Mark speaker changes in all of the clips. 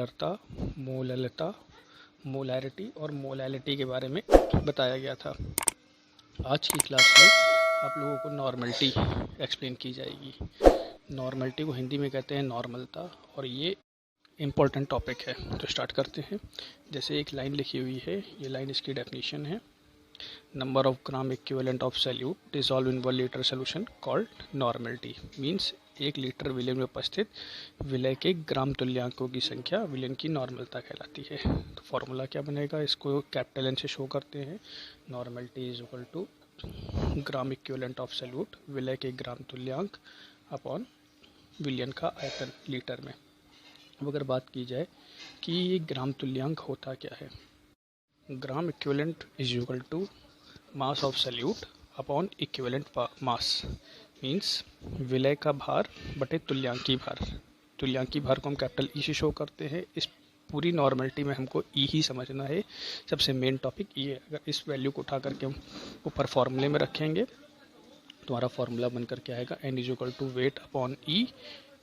Speaker 1: मोलरता, मोललता, molarity और molality के बारे में बताया गया था। आज की क्लास में आप लोगों को नॉर्मलिटी एक्सप्लेन की जाएगी। नॉर्मलिटी को हिंदी में कहते हैं नॉर्मलता, और ये इम्पोर्टेंट टॉपिक है। तो स्टार्ट करते हैं। जैसे एक लाइन लिखी हुई है, ये लाइन इसकी डेफिनेशन है। Number of gram equivalent of solute dissolve in 1 litre solution called normality. Means 1 litre विलयन में उपस्थित विलय के ग्राम तुल्यांकों की संख्या विलयन की नॉर्मलता कहलाती है। तो फॉर्मूला क्या बनेगा, इसको कैपिटल एन से शो करते हैं। Normality is equal to gram equivalent of solute, विलय के ग्राम तुल्यांक अपॉन विलयन का आयतन लीटर में। अब अगर बात की जाए कि ये ग्राम तुल्यांक होता क्या है, gram equivalent is equal to mass of solute upon equivalent mass. Means विलय का भार बटे तुल्यांकी भार। तुल्यांकी भार को हम कैपिटल ई से शो करते हैं। इस पूरी नॉर्मलिटी में हमको ई ही समझना है, सबसे मेन टॉपिक ये है। अगर इस वैल्यू को उठा करके हम ऊपर फॉर्मूले में रखेंगे तो हमारा फॉर्मूला बनकर क्या आएगा, N is equal to weight upon E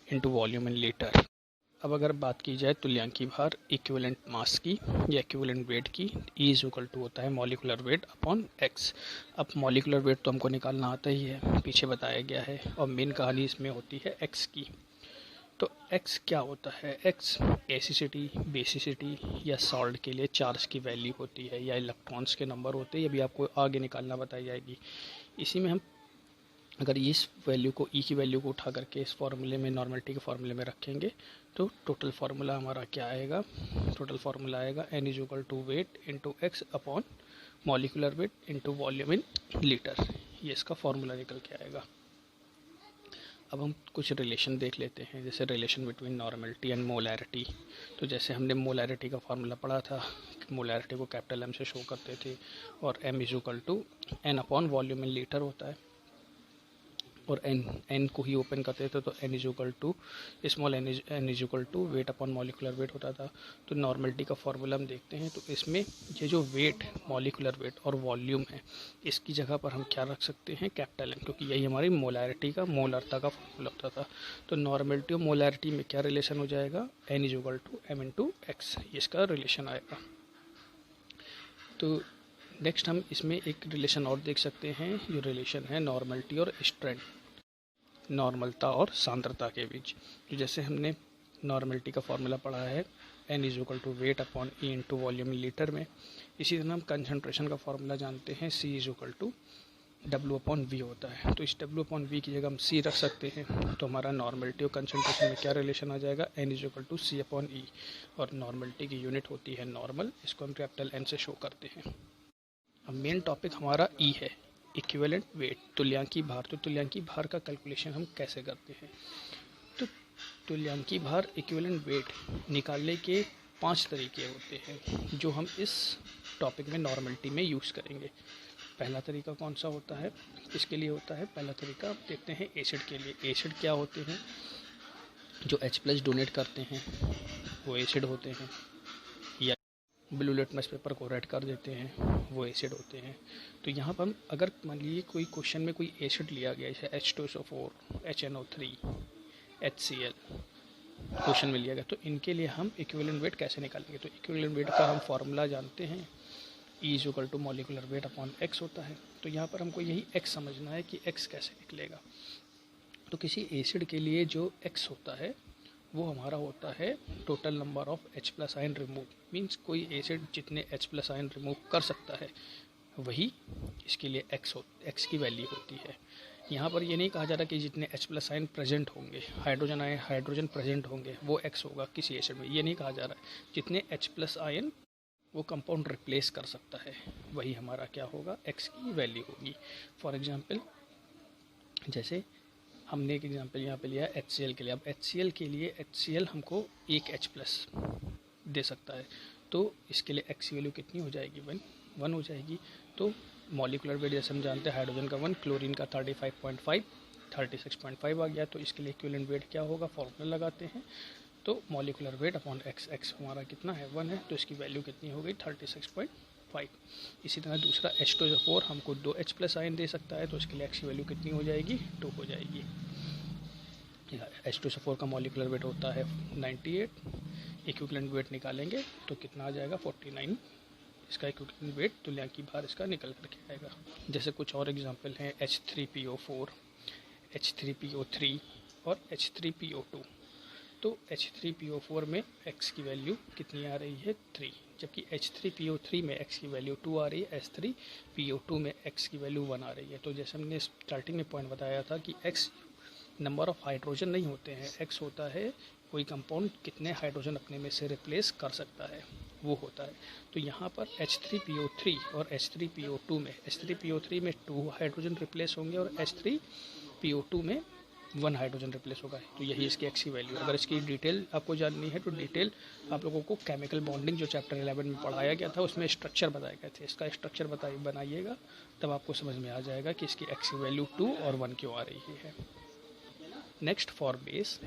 Speaker 1: into volume in litre. अब अगर बात की जाए तुल्यांकी भार इक्विवेलेंट मास की या इक्विवेलेंट वेट की, ई इज इक्वल टू होता है मॉलिकुलर वेट अपॉन एक्स। अब मॉलिकुलर वेट तो हमको निकालना आता ही है, पीछे बताया गया है, और मेन कहानी इसमें होती है एक्स की। तो एक्स क्या होता है, एक्स एसिसिटी, बेसिसिटी या सॉल्ट के लिए चार्ज की वैल्यू होती है, या इलेक्ट्रॉन्स के नंबर होते हैं। ये भी आपको आगे निकालना बताई जाएगी। इसी में हम अगर इस वैल्यू को, ई की वैल्यू को उठा करके इस फॉर्मूले में, नॉर्मलिटी के फॉर्मूले में रखेंगे तो टोटल फार्मूला हमारा क्या आएगा, टोटल फार्मूला आएगा N is equal to weight into x upon molecular weight into volume in litre. ये इसका फार्मूला निकल के आएगा। अब हम कुछ रिलेशन देख लेते हैं, जैसे relation between normality and molarity. तो जैसे हमने मोलैरिटी का फार्मूला पढ़ा था, मोलैरिटी को कैपिटल एम से शो करते थे, और M is equal to n upon volume in litre होता है, और एन को ही ओपन करते थे तो n is equal to small n is equal to weight upon molecular weight होता था। तो नॉर्मलिटी का फॉर्मूला हम देखते हैं, तो इसमें ये जो वेट, मॉलिकुलर वेट और वॉल्यूम है, इसकी जगह पर हम क्या रख सकते हैं, कैपिटल एम, क्योंकि यही हमारी मोलैरिटी का, मोलरता का फॉर्मूला होता था। तो नॉर्मलिटी और मोलैरिटी में क्या रिलेशन हो जाएगा, N is equal to M into x, इसका रिलेशन आएगा। तो नेक्स्ट हम इसमें एक रिलेशन और देख सकते हैं, जो रिलेशन है नॉर्मलिटी और स्ट्रेंथ, नॉर्मलता और सांद्रता के बीच। तो जैसे हमने नॉर्मलिटी का फॉर्मूला पढ़ा है, N is equal to weight upon E into volume in litre में। इसी तरह हम कंसनट्रेशन का फॉर्मूला जानते हैं, C is equal to W upon V होता है। तो इस डब्ल्यू अपॉन वी की जगह हम सी रख सकते हैं। तो हमारा नॉर्मलिटी और कंसनट्रेशन में क्या रिलेशन आ जाएगा, N is equal to C upon E, और नॉर्मलिटी की यूनिट होती है नॉर्मल, इसको हम कैपिटल एन से शो करते हैं। अब मेन टॉपिक हमारा ई है, इक्विवेलेंट वेट, तुल्यांकी भार। तो तुल्यांकी भार का कैलकुलेशन हम कैसे करते हैं, तो तुल्यांकी भार इक्विवेलेंट वेट निकालने के 5 तरीके होते हैं, जो हम इस टॉपिक में नॉर्मलिटी में यूज़ करेंगे। पहला तरीका कौन सा होता है, इसके लिए होता है, पहला तरीका आप देखते हैं एसिड के लिए। एसिड क्या होते हैं, जो H+ डोनेट करते हैं वो एसिड होते हैं, या ब्लू लिटमस पेपर को रेड कर देते हैं वो एसिड होते हैं। तो यहाँ पर हम अगर मान लीजिए कोई क्वेश्चन में कोई एसिड लिया गया, जैसे H2SO4, HNO3, HCl क्वेश्चन में लिया गया, तो इनके लिए हम इक्विवेलेंट वेट कैसे निकालेंगे। तो इक्विवेलेंट वेट का हम फॉर्मूला जानते हैं, E is equal to molecular weight upon x होता है। तो यहाँ पर हमको यही एक्स समझना है कि एक्स कैसे निकलेगा। तो किसी एसिड के लिए जो एक्स होता है वो हमारा होता है total number of H+ ion remove. Means कोई एसिड जितने H+ आयन रिमूव कर सकता है वही इसके लिए एक्स की वैल्यू होती है। यहाँ पर ये नहीं कहा जा रहा कि जितने H+ आयन प्रेजेंट होंगे, हाइड्रोजन प्रेजेंट होंगे वो एक्स होगा किसी एसिड में, ये नहीं कहा जा रहा है। जितने H+ आयन वो कंपाउंड रिप्लेस कर सकता है वही हमारा क्या होगा, एक्स की वैल्यू होगी। फॉर एग्जांपल जैसे हमने एक एग्जांपल यहाँ पे लिया HCl के लिए। अब HCl के लिए HCl हमको एक H+ दे सकता है, तो इसके लिए एक्स की वैल्यू कितनी हो जाएगी, 1 हो जाएगी। तो मॉलिकुलर वेट जैसे हम जानते हैं, हाइड्रोजन का 1, क्लोरीन का 35.5, 36.5 आ गया। तो इसके लिए इक्विवेलेंट वेट क्या होगा, फॉर्मूला लगाते हैं, तो molecular weight upon x, x हमारा कितना है, 1 है, तो इसकी वैल्यू कितनी हो गई, 36.5। इसी तरह दूसरा H2SO4 हमको 2 H+ आयन दे सकता है, तो इसके लिए एक्स की वैल्यू कितनी हो जाएगी, 2 हो जाएगी। H2SO4 का मॉलिकुलर वेट होता है 98, इक्विवेलेंट वेट निकालेंगे तो कितना आ जाएगा 49, इसका इक्विवेलेंट वेट तुल्यांकी भार इसका निकल करके आएगा। जैसे कुछ और एग्जांपल हैं H3PO4, H3PO3 और H3PO2। तो H3PO4 में x की वैल्यू कितनी आ रही है 3, जबकि H3PO3 में x की वैल्यू 2 आ रही है, H3PO2 में x की वैल्यू 1 आ रही है। तो जैसे हमने स्टार्टिंग में पॉइंट बताया था कि x नंबर ऑफ हाइड्रोजन नहीं होते हैं, x होता है कोई कंपाउंड कितने हाइड्रोजन अपने में से रिप्लेस कर सकता है, वो होता है। तो यहाँ पर H3PO3 और H3PO2 में H3PO3 में 2 हाइड्रोजन रिप्लेस होंगे और H3PO2 में 1 हाइड्रोजन रिप्लेस होगा। तो यही इसकी एक्स की वैल्यू। अगर इसकी डिटेल आपको जाननी है तो डिटेल आप लोगों को केमिकल बॉन्डिंग जो चैप्टर 11 में पढ़ाया गया था उसमें स्ट्रक्चर बताए गए थे, इसका स्ट्रक्चर बनाइएगा, तब आपको समझ में आ जाएगा कि इसकी एक्स की वैल्यू 2 और 1 क्यों आ रही है। Next for base.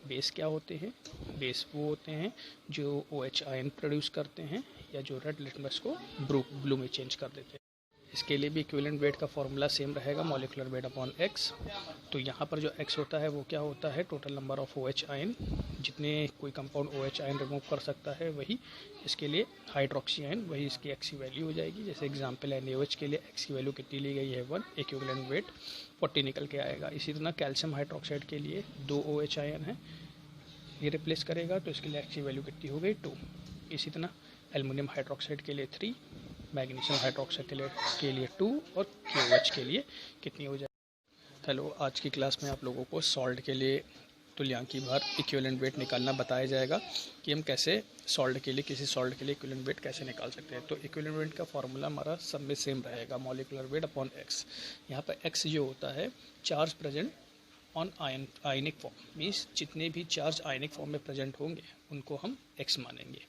Speaker 1: बेस क्या होते हैं? बेस वो होते हैं जो OH आयन प्रोड्यूस करते हैं या जो रेड लिटमस को ब्लू में चेंज कर देते हैं। इसके लिए भी इक्विवेलेंट वेट का फॉर्मूला सेम रहेगा, मॉलिक्यूलर वेट अपॉन x। तो यहाँ पर जो x होता है वो क्या होता है? Total number of OH ion, जितने कोई कंपाउंड OH आयन रिमूव कर सकता है वही इसके लिए हाइड्रोक्सी आयन, वही इसकी x की वैल्यू हो जाएगी। जैसे एग्जांपल है NaOH के लिए x की वैल्यू कितनी ली गई है 1, इक्विवेलेंट वेट 40 निकल के आएगा। इसी तरह कैल्शियम हाइड्रोक्साइड के लिए 2 OH आयन है, ये रिप्लेस करेगा तो इसके लिए x की वैल्यू कितनी हो गई 2। इसी तरह एल्युमिनियम हाइड्रोक्साइड के लिए 3, मैग्नीशियम हाइड्रोक्साइड के लिए 2 और KOH के लिए कितनी हो जाए। हेलो, आज की क्लास में आप लोगों को सॉल्ट के लिए तुल्यांकी भार इक्विवेलेंट वेट निकालना बताया जाएगा कि हम कैसे सॉल्ट के लिए, किसी सॉल्ट के लिए इक्विवेलेंट वेट कैसे निकाल सकते हैं। तो इक्विवेलेंट वेट का फॉर्मूला हमारा सब में सेम रहेगा, मॉलिक्यूलर वेट अपॉन x। यहाँ पर x जो होता है charge present on ionic form, means जितने भी चार्ज आयनिक फॉर्म में प्रेजेंट होंगे उनको हम x मानेंगे।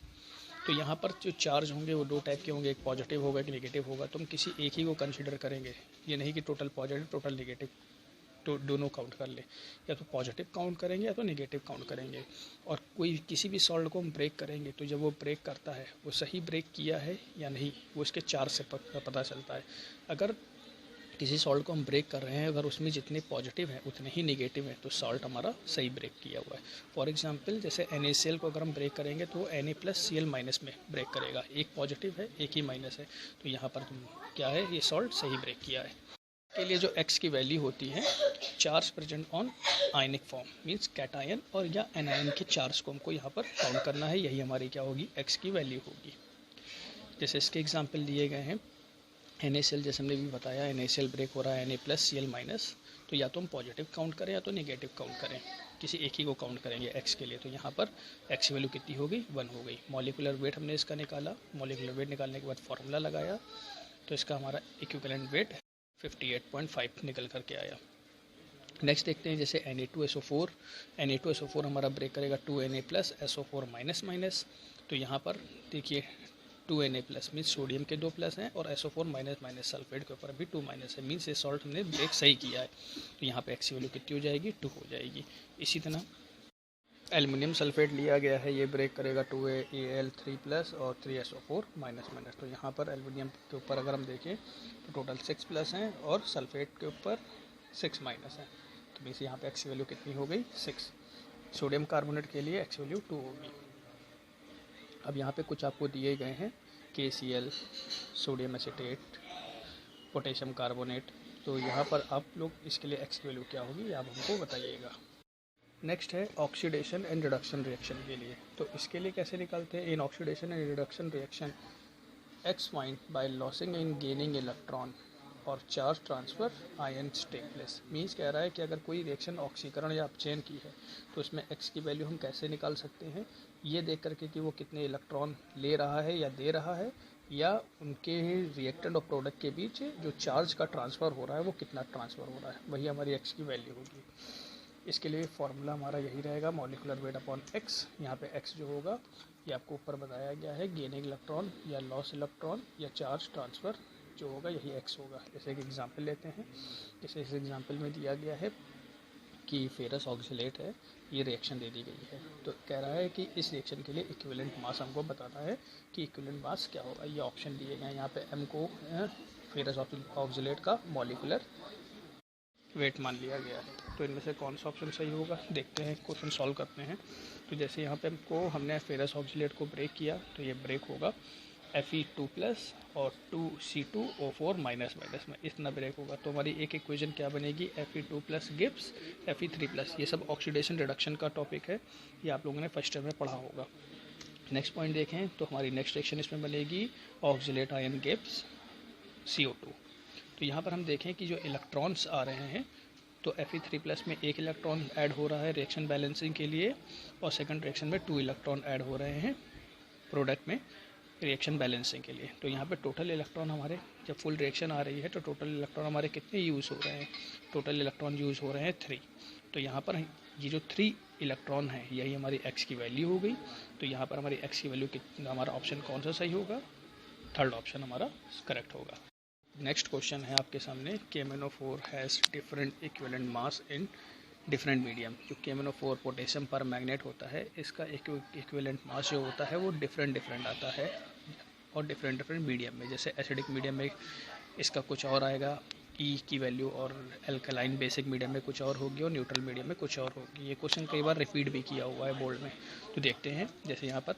Speaker 1: तो यहाँ पर जो चार्ज होंगे वो 2 टाइप के होंगे, एक पॉजिटिव होगा एक नेगेटिव होगा। तो हम किसी एक ही को कंसीडर करेंगे, ये नहीं कि टोटल पॉजिटिव टोटल नेगेटिव तो दोनों काउंट कर ले, या तो पॉजिटिव काउंट करेंगे या तो नेगेटिव काउंट करेंगे। और कोई किसी भी सॉल्ट को हम ब्रेक करेंगे तो जब वो ब्रेक करता है वो सही ब्रेक किया है या नहीं, वो इसके चार्ज से पता चलता है। अगर किसी सॉल्ट को हम ब्रेक कर रहे हैं, अगर उसमें जितने पॉजिटिव हैं उतने ही नेगेटिव हैं तो सॉल्ट हमारा सही ब्रेक किया हुआ है। फॉर एग्जांपल जैसे NaCl को अगर हम ब्रेक करेंगे तो Na+Cl- में ब्रेक करेगा, एक पॉजिटिव है एक ही माइनस है, तो यहाँ पर क्या है, ये सॉल्ट सही ब्रेक किया है। के लिए जो x की वैल्यू होती है charge present on ionic form, means cation और या एनायन के चार्ज को हमको यहाँ पर काउंट करना है, यही हमारी क्या होगी x की वैल्यू होगी। जैसे इसके एग्जाम्पल दिए गए हैं NaCl, जैसे हमने भी बताया NaCl ब्रेक हो रहा है Na+Cl-, तो या तो हम पॉजिटिव काउंट करें या तो नेगेटिव काउंट करें, किसी एक ही को काउंट करेंगे x के लिए। तो यहाँ पर x की वैल्यू कितनी हो गई 1 हो गई। मॉलिक्यूलर वेट हमने इसका निकाला, मॉलिक्यूलर वेट निकालने के बाद फार्मूला लगाया तो इसका हमारा इक्विवेलेंट वेट 58.5 निकल करके आया। नेक्स्ट देखते हैं जैसे Na2SO4 हमारा ब्रेक करेगा 2Na+SO4-। तो यहाँ पर देखिए 2Na+ मीन्स सोडियम के 2 प्लस हैं और SO4- सल्फेट के ऊपर भी 2 माइनस है, मीन्स ये सॉल्ट हमने ब्रेक सही किया है। तो यहाँ पे x की वैल्यू कितनी हो जाएगी 2 हो जाएगी। इसी तरह एल्युमिनियम सल्फेट लिया गया है, ये ब्रेक करेगा 2Al3+ और 3SO4-। तो यहाँ पर एल्युमिनियम के ऊपर अगर हम देखें तो टोटल 6 प्लस हैं और सल्फेट के ऊपर 6 माइनस हैं, तो मीन्स यहाँ पे x की वैल्यू कितनी हो गई 6। सोडियम कार्बोनेट के लिए x वैल्यू 2 होगी। अब यहाँ पे कुछ आपको दिए गए हैं KCl, sodium acetate, potassium carbonate, तो यहाँ पर आप लोग इसके लिए x की वैल्यू क्या होगी आप हमको बताइएगा। नेक्स्ट है ऑक्सीडेशन एंड रिडक्शन रिएक्शन के लिए। तो इसके लिए कैसे निकालते हैं? In oxidation and reduction reaction x find by losing and gaining electron और charge transfer ions take place. Means कह रहा है कि अगर कोई रिएक्शन ऑक्सीकरण या अपचयन की है तो उसमें x की वैल्यू हम कैसे निकाल सकते हैं, ये देख करके कि वो कितने इलेक्ट्रॉन ले रहा है या दे रहा है, या उनके रिएक्टेंट और प्रोडक्ट के बीच जो चार्ज का ट्रांसफ़र हो रहा है वो कितना ट्रांसफ़र हो रहा है, वही हमारी x की वैल्यू होगी। इसके लिए फार्मूला हमारा यही रहेगा, मॉलिक्यूलर वेट अपॉन x। यहाँ पे x जो होगा ये आपको ऊपर बताया गया है, गेनिंग इलेक्ट्रॉन या लॉस इलेक्ट्रॉन या चार्ज ट्रांसफ़र जो होगा यही x होगा। जैसे एक एग्जांपल लेते हैं, जैसे इस एग्जांपल में दिया गया है कि फेरस ऑक्सीलेट है, ये रिएक्शन दे दी गई है, तो कह रहा है कि इस रिएक्शन के लिए इक्विवेलेंट मास हमको बताना है कि इक्विवेलेंट मास क्या होगा। ये ऑप्शन दिए गए हैं, यहाँ पे m को फेरस ऑक्सीलेट का मॉलिक्यूलर वेट मान लिया गया है। तो इनमें से कौन सा ऑप्शन सही होगा, देखते हैं, क्वेश्चन सॉल्व करते हैं। तो जैसे यहाँ पे हमने फेरस ऑक्सीलेट को ब्रेक किया, तो ये ब्रेक होगा Fe2+ और 2C2O4- में इतना ब्रेक होगा। तो हमारी एक इक्वेशन क्या बनेगी, Fe2+ गिव्स Fe3+। ये सब ऑक्सीडेशन रिडक्शन का टॉपिक है, ये आप लोगों ने फर्स्ट ईयर में पढ़ा होगा। नेक्स्ट पॉइंट देखें तो हमारी नेक्स्ट रिएक्शन इसमें बनेगी ऑक्सीलेट आयन गिव्स CO2। तो यहाँ पर हम देखें कि जो इलेक्ट्रॉन्स आ रहे हैं, तो Fe3+ में एक इलेक्ट्रॉन ऐड हो रहा है रिएक्शन बैलेंसिंग के लिए, और सेकंड रिएक्शन में 2 इलेक्ट्रॉन ऐड हो रहे हैं प्रोडक्ट में रिएक्शन बैलेंसिंग के लिए। तो यहाँ पे टोटल इलेक्ट्रॉन हमारे, जब फुल रिएक्शन आ रही है तो टोटल इलेक्ट्रॉन हमारे कितने यूज़ हो रहे हैं, टोटल इलेक्ट्रॉन यूज़ हो रहे हैं 3। तो यहाँ पर ये जो 3 इलेक्ट्रॉन है यही हमारी x की वैल्यू हो गई। तो यहाँ पर हमारी x की वैल्यू कितना, हमारा ऑप्शन कौन सा सही होगा, थर्ड ऑप्शन हमारा करेक्ट होगा। नेक्स्ट क्वेश्चन है आपके सामने, KMnO4 has different equivalent mass in different medium. जो KMnO4 पोटेशियम पर मैग्नेट होता है, इसका इक्विवेलेंट मास जो होता है वो डिफरेंट आता है और डिफरेंट मीडियम में। जैसे एसिडिक मीडियम में इसका कुछ और आएगा E की वैल्यू, और एल्कलाइन बेसिक मीडियम में कुछ और होगी, और न्यूट्रल मीडियम में कुछ और होगी। ये क्वेश्चन कई बार रिपीट भी किया हुआ है बोर्ड में। तो देखते हैं, जैसे यहाँ पर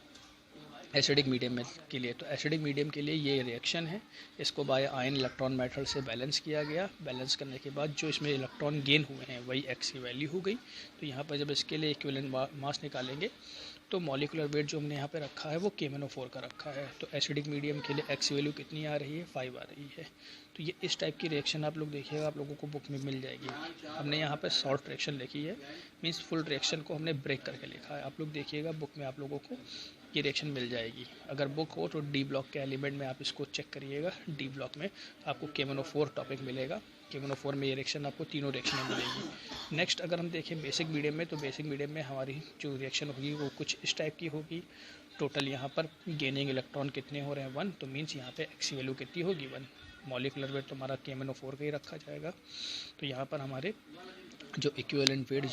Speaker 1: एसिडिक मीडियम में के लिए, तो एसिडिक मीडियम के लिए ये रिएक्शन है, इसको बाय आयन इलेक्ट्रॉन मेथड से बैलेंस किया गया। बैलेंस करने के बाद जो इसमें इलेक्ट्रॉन गेन हुए हैं वही x की वैल्यू हो गई। तो यहाँ पर जब इसके लिए इक्विवेलेंट मास निकालेंगे तो मॉलिक्यूलर वेट जो हमने यहाँ पे रखा है वो KMnO4 का रखा है। तो एसिडिक मीडियम के लिए x की वैल्यू कितनी आ रही है, 5 आ रही है। तो ये इस टाइप की रिएक्शन आप लोग देखिएगा, आप लोगों को बुक में मिल जाएगी। हमने यहाँ पर शॉर्ट रिएक्शन लिखी है, मीन्स फुल रिएक्शन को हमने ब्रेक करके लिखा है। आप लोग देखिएगा बुक में आप लोगों को ये रिएक्शन मिल जाएगी। अगर बुक हो तो डी ब्लॉक के एलिमेंट में आप इसको चेक करिएगा। डी ब्लॉक में आपको KMnO4 टॉपिक मिलेगा। KMnO4 में ये रिएक्शन आपको तीनों रिएक्शनें मिलेगी। नेक्स्ट अगर हम देखें बेसिक मीडियम में, तो बेसिक मीडियम में हमारी जो रिएक्शन होगी वो कुछ इस टाइप की होगी। टोटल यहाँ पर गेनिंग इलेक्ट्रॉन कितने हो रहे हैं, 1। तो मीन्स यहाँ पे x की वैल्यू कितनी होगी, 1। मॉलिक्यूलर वेट तो हमारा KMnO4 का ही रखा जाएगा। तो यहाँ पर हमारे जो इक्विवेलेंट वेट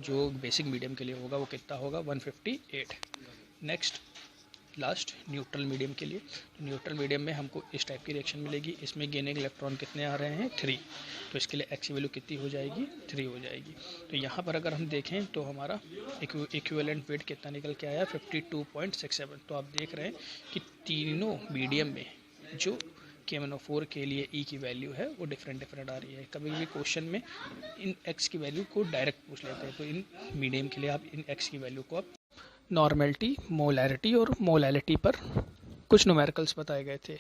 Speaker 1: जो बेसिक मीडियम के लिए होगा वो कितना होगा, 158। नेक्स्ट लास्ट न्यूट्रल मीडियम के लिए, तो न्यूट्रल मीडियम में हमको इस टाइप की रिएक्शन मिलेगी। इसमें गेनिंग इलेक्ट्रॉन कितने आ रहे हैं, 3। तो इसके लिए x की वैल्यू कितनी हो जाएगी, 3 हो जाएगी। तो यहाँ पर अगर हम देखें तो हमारा इक्विवेलेंट वेट कितना निकल के आया, 52.67। तो आप देख रहे हैं कि तीनों मीडियम में जो KMnO4 के लिए E की वैल्यू है वो डिफरेंट आ रही है। कभी कभी क्वेश्चन में इन x की वैल्यू को डायरेक्ट पूछ लेते हैं, तो इन मीडियम के लिए आप इन x की वैल्यू को आप नॉर्मेलिटी, मोलैरिटी और मोलैलिटी पर कुछ न्यूमेरिकल्स बताए गए थे।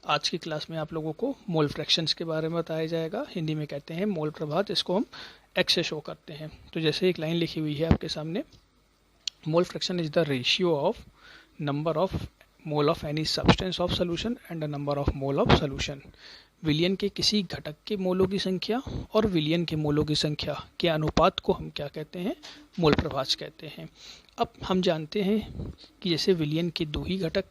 Speaker 1: आज की क्लास में आप लोगों को मोल फ्रैक्शंस के बारे में बताया जाएगा। हिंदी में कहते हैं मोल प्रभात, इसको हम x से शो करते हैं। तो जैसे एक लाइन लिखी हुई है आपके सामने, mole fraction is the ratio of number of mole of any substance of solution and the number of mole of solution. विलयन के किसी घटक के मोलों की संख्या और विलयन के मोलों की संख्या के अनुपात को हम क्या कहते हैं, मोल प्रभाज कहते हैं। अब हम जानते हैं कि जैसे विलयन के 2 ही घटक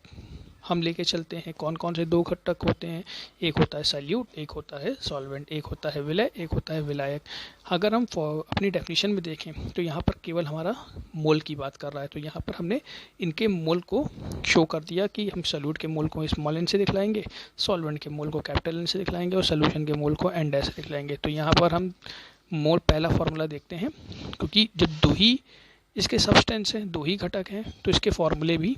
Speaker 1: हम लेके चलते हैं। कौन कौन से 2 घटक होते हैं, एक होता है सॉल्यूट, एक होता है सॉल्वेंट, एक होता है विलय, एक होता है विलायक। अगर हम अपनी डेफिनेशन में देखें तो यहाँ पर केवल हमारा मोल की बात कर रहा है। तो यहाँ पर हमने इनके मोल को शो कर दिया कि हम सॉल्यूट के मोल को स्मॉल एन से दिखलाएंगे, सॉल्वेंट के मोल को कैपिटल एन से दिखलाएंगे और सोल्यूशन के मोल को एन डैश से दिखलाएंगे। तो यहाँ पर हम मोल पहला फार्मूला देखते हैं, क्योंकि जब 2 ही इसके सब्सटेंस हैं, 2 ही घटक हैं, तो इसके फॉर्मूले भी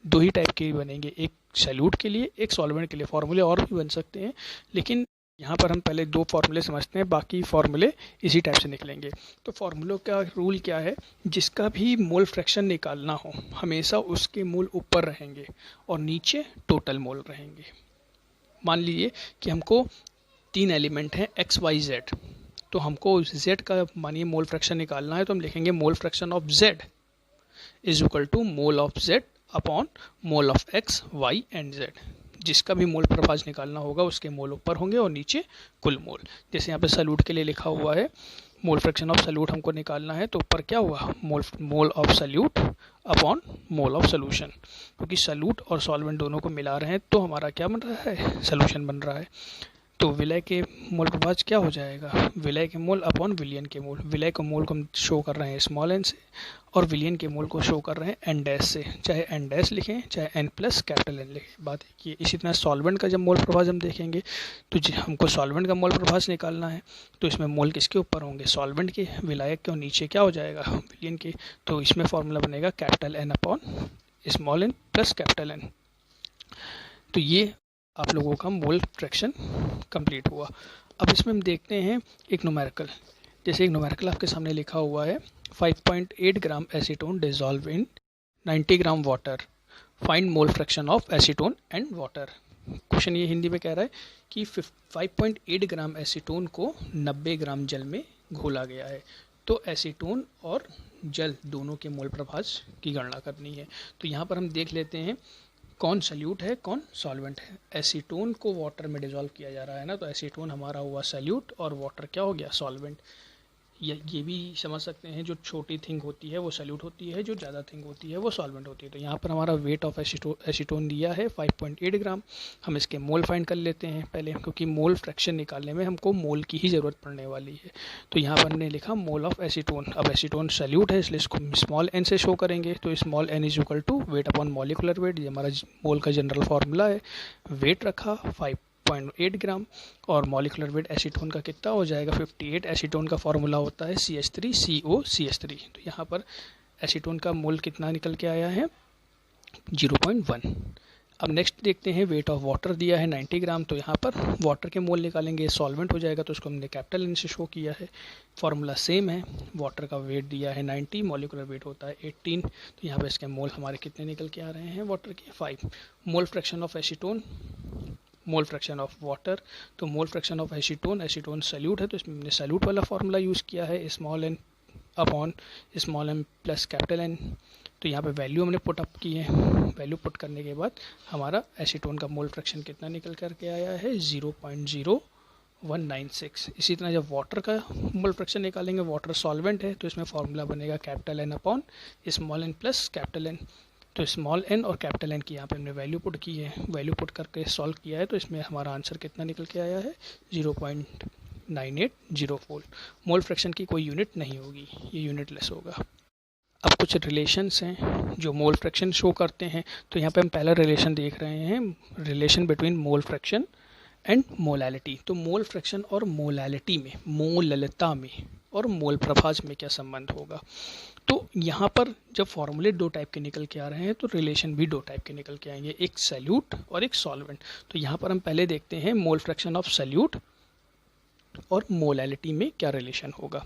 Speaker 1: 2 ही टाइप के बनेंगे, एक सॉल्यूट के लिए, एक सॉल्वेंट के लिए। फॉर्मूले और भी बन सकते हैं, लेकिन यहाँ पर हम पहले 2 फॉर्मूले समझते हैं, बाकी फॉर्मूले इसी टाइप से निकलेंगे। तो फॉर्मूलों का रूल क्या है, जिसका भी मोल फ्रैक्शन निकालना हो हमेशा उसके मोल ऊपर रहेंगे और नीचे टोटल मोल रहेंगे। मान लीजिए कि हमको 3 एलिमेंट हैं x, y, z, तो हमको z का मानिए मोल फ्रैक्शन निकालना है, तो हम लिखेंगे mole fraction of z is equal to mole of z upon mole of x, y and z। जिसका भी मोल प्रभाज निकालना होगा उसके मोल ऊपर होंगे और नीचे कुल मोल। जैसे यहाँ पे सॉल्यूट के लिए लिखा हुआ है मोल फ्रैक्शन ऑफ सॉल्यूट हमको निकालना है, तो ऊपर क्या हुआ, mole of solute upon mole of solution, क्योंकि सॉल्यूट और सॉल्वेंट दोनों को मिला रहे हैं तो हमारा क्या बन रहा है, सोल्यूशन बन रहा है। तो विलय के मोल प्रभाज क्या हो जाएगा, विलय के मोल अपॉन विलियन के मोल। विलय के मोल को हम शो कर रहे हैं स्मॉल एन से और विलियन के मोल को शो कर रहे हैं एन डैश से। चाहे एन डैश लिखें चाहे एन प्लस कैपिटल एन लिखें, बात एक ही। इसी तरह सॉल्वेंट का जब मोल प्रभाज हम देखेंगे तो हमको सॉल्वेंट का मोल प्रभाज निकालना है, तो इसमें मोल किसके ऊपर होंगे, सॉल्वेंट के, विलायक के, और नीचे क्या हो जाएगा, विलियन के। तो इसमें फॉर्मूला बनेगा capital N upon small n plus capital N. तो ये आप लोगों का मोल फ्रैक्शन कंप्लीट हुआ। अब इसमें हम देखते हैं एक न्यूमेरिकल। जैसे एक न्यूमेरिकल आपके सामने लिखा हुआ है 5.8 gram acetone dissolve in 90 gram water, find mole fraction of acetone and water. Question ये हिंदी में कह रहा है कि 5.8 ग्राम एसीटोन को 90 ग्राम जल में घोला गया है, तो एसीटोन और जल दोनों के मोल प्रभाज की गणना करनी है। तो यहाँ पर हम देख लेते हैं कौन सल्यूट है कौन सॉल्वेंट है। एसीटोन को वाटर में डिजॉल्व किया जा रहा है ना, तो एसीटोन हमारा हुआ सल्यूट और वाटर क्या हो गया, सॉल्वेंट। ये भी समझ सकते हैं, जो छोटी थिंग होती है वो सल्यूट होती है, जो ज़्यादा थिंग होती है वो सॉल्वेंट होती है। तो यहाँ पर हमारा वेट ऑफ एसीटोन दिया है 5.8 ग्राम। हम इसके मोल फाइंड कर लेते हैं पहले, क्योंकि मोल फ्रैक्शन निकालने में हमको मोल की ही ज़रूरत पड़ने वाली है। तो यहाँ पर हमने लिखा मोल ऑफ एसीटोन। अब एसीटोन सल्यूट है इसलिए इसको स्मॉल एन से शो करेंगे, तो small n is equal to weight upon molecular weight. ये हमारा मोल का जनरल फार्मूला है। वेट रखा 5.8 ग्राम और मॉलिकुलर वेट एसीटोन का कितना हो जाएगा 58। एसीटोन का फार्मूला होता है CH3COCH3। तो यहाँ पर एसीटोन का मोल कितना निकल के आया है 0.1। अब नेक्स्ट देखते हैं वेट ऑफ वाटर दिया है 90 ग्राम, तो यहाँ पर वाटर के मोल निकालेंगे, सॉल्वेंट हो जाएगा, तो उसको हमने कैपिटल एन से शो किया है। फार्मूला सेम है, वाटर का वेट दिया है 90, मॉलिकुलर वेट होता है 18। तो यहाँ पर इसके मोल हमारे कितने निकल के आ रहे हैं वाटर के 5। Mole fraction of acetone, mole fraction of water, तो mole fraction of acetone, acetone solute है तो इसमें हमने सल्यूट वाला फार्मूला यूज़ किया है, small n upon small n plus capital N. तो यहाँ पे वैल्यू हमने पुट अप की है, वैल्यू पुट करने के बाद हमारा एसीटोन का मोल फ्रैक्शन कितना निकल करके आया है 0.0196। इसी तरह जब वाटर का मोल फ्रैक्शन निकालेंगे, वाटर सॉल्वेंट है तो इसमें फार्मूला बनेगा capital N upon small n plus capital N. तो स्मॉल एन और कैपिटल एन की यहाँ पे हमने वैल्यू पुट की है, वैल्यू पुट करके सॉल्व किया है, तो इसमें हमारा आंसर कितना निकल के आया है 0.9804। मोल फ्रैक्शन की कोई यूनिट नहीं होगी, ये यूनिटलेस होगा। अब कुछ रिलेशंस हैं जो मोल फ्रैक्शन शो करते हैं। तो यहाँ पे हम पहला रिलेशन देख रहे हैं, relation between mole fraction and molality. तो मोल फ्रैक्शन और मोलैलिटी में, मोललता में और मोल प्रभाज में क्या संबंध होगा। तो यहाँ पर जब फॉर्मूले दो टाइप के निकल के आ रहे हैं तो रिलेशन भी दो टाइप के निकल के आएंगे, एक सल्यूट और एक सॉल्वेंट। तो यहाँ पर हम पहले देखते हैं मोल फ्रैक्शन ऑफ सल्यूट और मोलैलिटी में क्या रिलेशन होगा,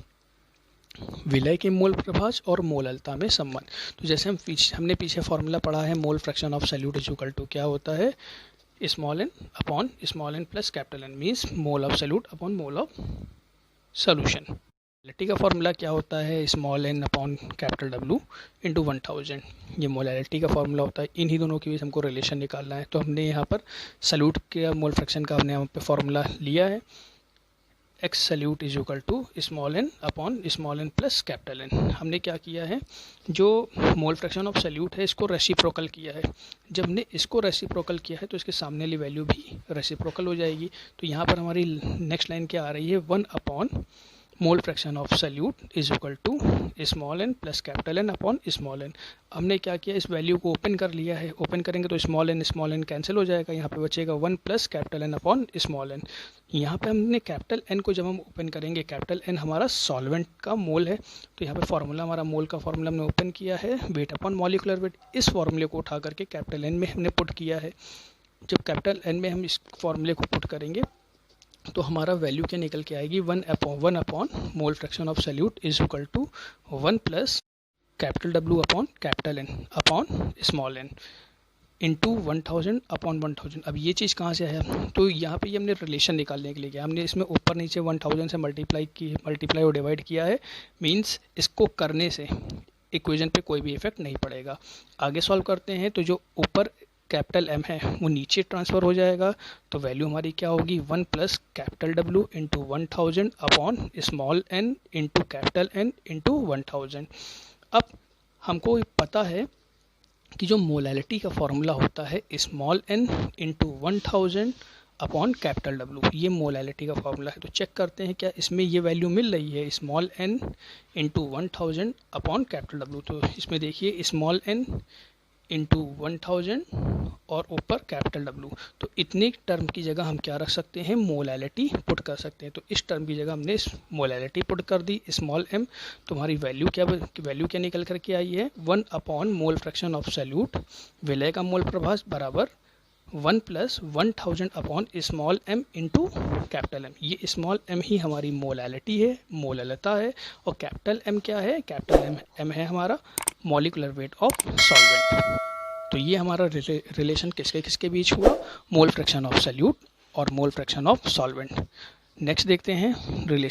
Speaker 1: विलय के मोल प्रभाज और मोललता में संबंध। तो जैसे हमने पीछे फॉर्मूला पढ़ा है, mole fraction of solute is equal to क्या होता है small n upon small n plus capital N, means mole of solute upon mole of solution. Molality का फॉर्मूला क्या होता है small n upon capital W into 1000। ये molality का formula होता है। इन्हीं दोनों के बीच हमको रिलेशन निकालना है। तो हमने यहाँ पर सल्यूट के मोल फ्रैक्शन का हमने यहाँ पे फॉर्मूला लिया है, x solute is equal to small n upon small n plus capital N. हमने क्या किया है, जो मोल फ्रैक्शन ऑफ सल्यूट है इसको रेसिप्रोकल किया है। जब हमने इसको रेसिप्रोकल किया है तो इसके सामने वाली वैल्यू भी रेसिप्रोकल हो जाएगी। तो यहाँ पर हमारी नेक्स्ट लाइन क्या आ रही है 1 upon mole fraction of solute is equal to small n plus capital N upon small n. हमने क्या किया, इस वैल्यू को ओपन कर लिया है, ओपन करेंगे तो स्मॉल एन कैंसिल हो जाएगा, यहाँ पे बचेगा 1 plus capital N upon small n. यहाँ पे हमने कैपिटल एन को जब हम ओपन करेंगे, कैपिटल एन हमारा सॉल्वेंट का मोल है, तो यहाँ पे फार्मूला हमारा मोल का फार्मूला हमने ओपन किया है वेट अपॉन मॉलिकुलर वेट। इस फार्मूले को उठा करके कैपिटल एन में हमने पुट किया है। जब कैपिटल एन में हम इस फार्मूले को पुट करेंगे तो हमारा वैल्यू क्या निकल के आएगी 1 upon mole fraction of solute is equal to 1 plus capital W upon capital N upon small n into 1000 upon 1000। अब ये चीज़ कहाँ से आया, तो यहाँ पे ये हमने रिलेशन निकालने के लिए किया, हमने इसमें ऊपर नीचे 1000 से मल्टीप्लाई और डिवाइड किया है, मीन्स इसको करने से इक्वेशन पे कोई भी इफेक्ट नहीं पड़ेगा। आगे सॉल्व करते हैं तो जो ऊपर कैपिटल एम है वो नीचे ट्रांसफ़र हो जाएगा, तो वैल्यू हमारी क्या होगी 1 plus capital W into 1000 upon small n into capital N into 1000। अब हमको पता है कि जो मोलैलिटी का फॉर्मूला होता है small n into 1000 upon capital W, ये मोलैलिटी का फॉर्मूला है। तो चेक करते हैं क्या इसमें ये वैल्यू मिल रही है, small n into 1000 upon capital W. तो इसमें देखिए स्मॉल n इंटू 1000 और ऊपर कैपिटल डब्लू। तो इतनी टर्म की जगह हम क्या रख सकते हैं, मोलैलिटी पुट कर सकते हैं। तो इस टर्म की जगह हमने मोलैलिटी पुट कर दी, स्मॉल m। तुम्हारी वैल्यू क्या निकल करके आई है, 1 upon mole fraction of solute, विलय का मोल प्रभास बराबर 1 plus 1000 upon small m into capital M। ये स्मॉल m ही हमारी मोलैलिटी है, मोललता है, और कैपिटल M क्या है, कैपिटल M है हमारा मॉलिक्यूलर वेट ऑफ सॉल्वेंट। तो ये हमारा रिलेशन किसके किसके बीच हुआ, मोल फ्रैक्शन ऑफ सॉल्यूट और मोल फ्रैक्शन ऑफ सॉल्वेंट। नेक्स्ट देखते हैं रिलेशन